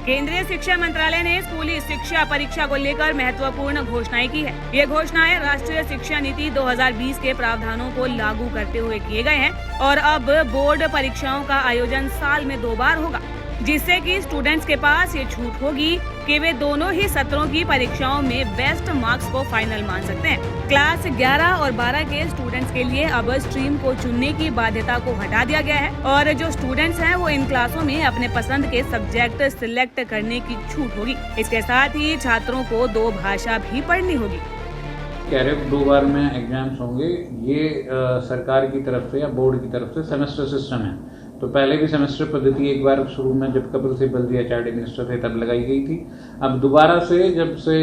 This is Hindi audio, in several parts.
केंद्रीय शिक्षा मंत्रालय ने स्कूली शिक्षा परीक्षा को लेकर महत्वपूर्ण घोषणाएं की है। ये घोषणाएं राष्ट्रीय शिक्षा नीति 2020 के प्रावधानों को लागू करते हुए किए गए हैं और अब बोर्ड परीक्षाओं का आयोजन साल में 2 बार होगा, जिससे कि स्टूडेंट्स के पास ये छूट होगी कि वे दोनों ही सत्रों की परीक्षाओं में बेस्ट मार्क्स को फाइनल मान सकते हैं। क्लास 11 और 12 के स्टूडेंट्स के लिए अब स्ट्रीम को चुनने की बाध्यता को हटा दिया गया है और जो स्टूडेंट्स हैं वो इन क्लासों में अपने पसंद के सब्जेक्ट सिलेक्ट करने की छूट होगी। इसके साथ ही छात्रों को 2 भाषा भी पढ़नी होगी। कह रहे 2 बार में एग्जाम्स होंगे, ये सरकार की तरफ से या बोर्ड की तरफ से सेमेस्टर सिस्टम है। तो पहले भी सेमेस्टर पद्धति एक बार शुरू में जब कपिल सिब्बल जी एचआरडी मिनिस्टर थे तब लगाई गई थी। अब दोबारा से जब से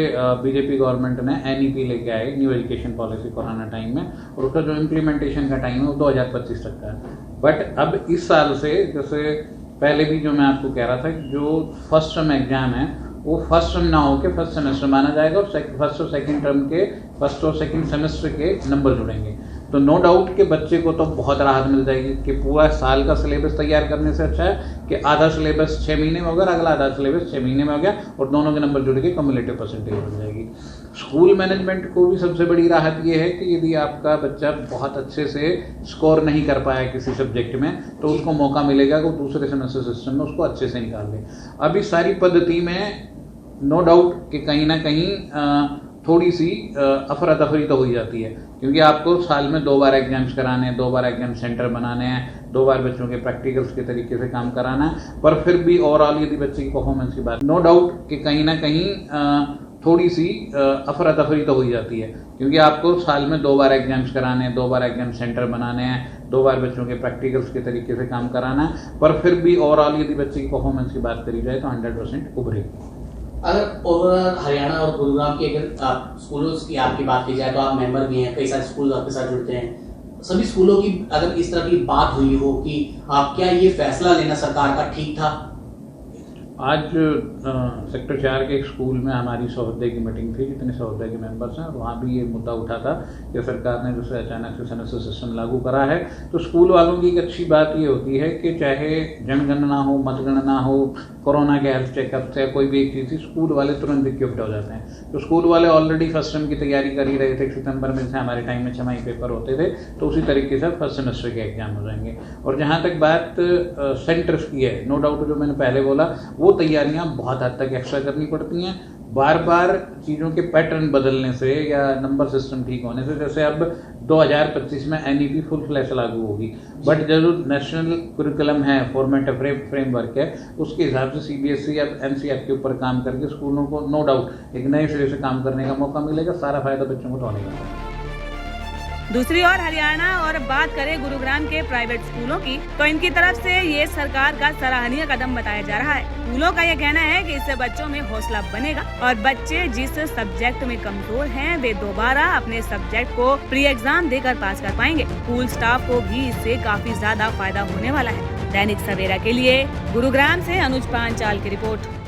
बीजेपी गवर्नमेंट ने एनईपी लेके आए, new education policy, corona time में, और उसका जो इम्प्लीमेंटेशन का टाइम है वो 2025 तक का है। बट अब इस साल से, जैसे पहले भी जो मैं आपको कह रहा था, जो फर्स्ट टर्म एग्जाम है वो फर्स्ट टर्म ना होकर फर्स्ट सेमेस्टर माना जाएगा और फर्स्ट और सेकंड टर्म के फर्स्ट और सेकंड सेमेस्टर के नंबर जुड़ेंगे। तो नो डाउट कि बच्चे को तो बहुत राहत मिल जाएगी कि पूरा साल का सिलेबस तैयार करने से अच्छा है कि आधा सिलेबस 6 महीने में होगा, अगला आधा सिलेबस 6 महीने में हो गया और दोनों के नंबर जुड़ के कम्युलेटिव परसेंटेज बन जाएगी। स्कूल मैनेजमेंट को भी सबसे बड़ी राहत ये है कि यदि आपका बच्चा बहुत अच्छे से स्कोर नहीं कर पाया किसी सब्जेक्ट में तो उसको मौका मिलेगा कि वो दूसरे सेमेस्टर सिस्टम में उसको अच्छे से निकाल ले। अब इस सारी पद्धति में नो डाउट कि कहीं ना कहीं थोड़ी सी अफरा तफरी तो हो ही जाती है, क्योंकि आपको साल में 2 बार एग्जाम्स कराने हैं, 2 बार एग्जाम सेंटर बनाने हैं, 2 बार बच्चों के प्रैक्टिकल्स के तरीके से काम कराना है। पर फिर भी ओवरऑल यदि बच्चे की परफॉर्मेंस की बात, नो डाउट कि कहीं ना कहीं थोड़ी सी अफरा तफरी तो हो ही जाती है, क्योंकि आपको साल में 2 बार एग्जाम्स कराने हैं, 2 बार एग्जाम सेंटर बनाने हैं, 2 बार बच्चों के प्रैक्टिकल्स के तरीके से काम कराना है। पर फिर भी ओवरऑल यदि बच्चे की परफॉर्मेंस की बात करी जाए तो 100% उभरेगी। अगर ओवरऑल हरियाणा और गुरुग्राम के अगर स्कूलों की आपकी बात की जाए तो आप मेंबर भी हैं, कई सारे स्कूल आपके साथ जुड़ते हैं, सभी स्कूलों की अगर इस तरह की बात हुई हो कि आप क्या ये फैसला लेना सरकार का ठीक था? आज सेक्टर 4 के एक स्कूल में हमारी सौहदे की मीटिंग थी, जितने सौहदे के मेंबर्स हैं, और वहाँ भी ये मुद्दा उठा था कि सरकार ने जैसे अचानक से सेमेस्टर सिस्टम लागू करा है तो स्कूल वालों की एक अच्छी बात ये होती है कि चाहे जनगणना हो, मतगणना हो, कोरोना के हेल्थ चेकअप से कोई भी एक चीज़ थी, स्कूल वाले तुरंत इक्विप्ड हो जाते हैं। तो स्कूल वाले ऑलरेडी फर्स्ट टर्म की तैयारी कर ही रहे थे। सितंबर में जैसे हमारे टाइम में 6 माही पेपर होते थे तो उसी तरीके से फर्स्ट सेमेस्टर के एग्जाम हो जाएंगे। और जहाँ तक बात सेंटर्स की है, नो डाउट जो मैंने पहले बोला, वो तैयारियां बहुत हद तक एक्स्ट्रा करनी पड़ती हैं। बार बार चीज़ों के पैटर्न बदलने से या नंबर सिस्टम ठीक होने से, जैसे अब 2025 में एनईपी फुल फ्लैश लागू होगी, बट जो नेशनल कुरिकुलम है, फॉर्मेट फ्रेमवर्क है, उसके हिसाब से सीबीएसई या एनसीईआरटी के ऊपर काम करके स्कूलों को नो डाउट एक नए सिरे से काम करने का मौका मिलेगा। सारा फायदा बच्चों को तो होने का। दूसरी ओर हरियाणा और बात करें गुरुग्राम के प्राइवेट स्कूलों की, तो इनकी तरफ से ये सरकार का सराहनीय कदम बताया जा रहा है। स्कूलों का ये कहना है कि इससे बच्चों में हौसला बनेगा और बच्चे जिस सब्जेक्ट में कमजोर हैं वे दोबारा अपने सब्जेक्ट को प्री एग्जाम देकर पास कर पाएंगे। स्कूल स्टाफ को भी इससे काफी ज्यादा फायदा होने वाला है। दैनिक सवेरा के लिए गुरुग्राम से अनुज पांचाल की रिपोर्ट।